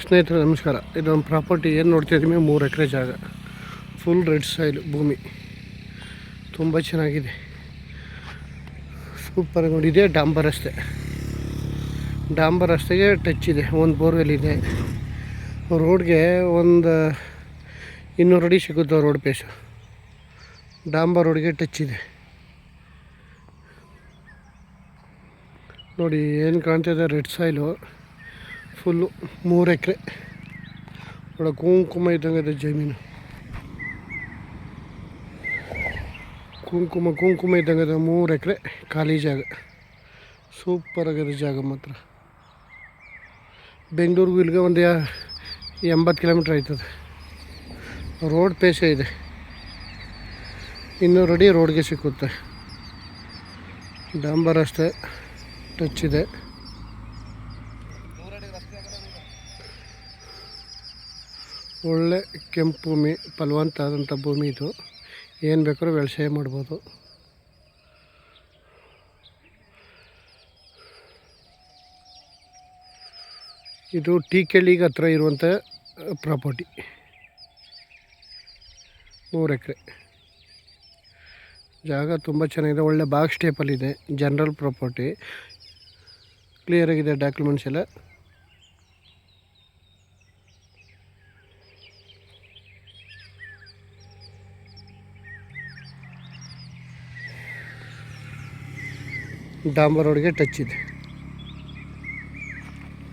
ಸ್ನೇಹಿತರೆ ನಮಸ್ಕಾರ. ಇದೊಂದು ಪ್ರಾಪರ್ಟಿ ಏನು ನೋಡ್ತಿದ್ದೀವಿ, 3 ಎಕರೆ ಜಾಗ, ಫುಲ್ ರೆಡ್ ಸಾಯಿಲ್ ಭೂಮಿ, ತುಂಬ ಚೆನ್ನಾಗಿದೆ, ಸೂಪರ್ ನೋಡಿ. ಇದೆ ಡಾಂಬರ್ ರಸ್ತೆಗೆ ಟಚ್ ಇದೆ, ಒಂದು ಬೋರ್ವೆಲ್ ಇದೆ. ರೋಡ್ಗೆ ಒಂದು 200 ಅಡಿ ಸಿಗುತ್ತೆ ರೋಡ್ ಪೇಸು. ಡಾಂಬರ್ ರೋಡ್ಗೆ ಟಚ್ ಇದೆ ನೋಡಿ. ಏನು ಕಾಣ್ತಿದೆ, ರೆಡ್ ಸಾಯಿಲು ಫುಲ್ಲು 3 ಎಕರೆ ನೋಡ. ಕುಂಕುಮ ಇದ್ದಂಗೆ ಇದೆ ಜಮೀನು, ಕುಂಕುಮ ಇದ್ದಂಗೆ ಇದೆ. 3 ಎಕರೆ ಖಾಲಿ ಜಾಗ, ಸೂಪರ್ ಆಗಿದೆ ಜಾಗ ಮಾತ್ರ. ಬೆಂಗಳೂರಿಗೂ ಇಲ್ಲಿಗೆ ಒಂದು 80 ಕಿಲೋಮೀಟ್ರ್ ಆಯ್ತದೆ. ರೋಡ್ ಪೇಸೇ ಇದೆ, 200 ಅಡಿ ರೋಡ್ಗೆ ಸಿಕ್ಕುತ್ತೆ. ಡಾಂಬರ್ ರಸ್ತೆ ಟಚ್ ಇದೆ. ಒಳ್ಳೆ ಕೆಂಪು ಭೂಮಿ, ಫಲವಂತ ಆದಂಥ ಭೂಮಿ ಇದು. ಏನು ಬೇಕಾದ್ರೂ ವ್ಯವಸಾಯ ಮಾಡ್ಬೋದು. ಇದು ಟೀಕೆಳ್ಳಿಗೆ ಹತ್ರ ಇರುವಂಥ ಪ್ರಾಪರ್ಟಿ. 3 ಎಕರೆ ಜಾಗ ತುಂಬ ಚೆನ್ನಾಗಿದೆ. ಒಳ್ಳೆ ಬಾಕ್ಸ್ ಟೈಪಲ್ಲಿದೆ. ಜನರಲ್ ಪ್ರಾಪರ್ಟಿ, ಕ್ಲಿಯರಾಗಿದೆ ಡಾಕ್ಯುಮೆಂಟ್ಸ್ ಎಲ್ಲ. ಡಾಂಬರ್ ರೋಡ್ಗೆ ಟಚ್ ಇದೆ.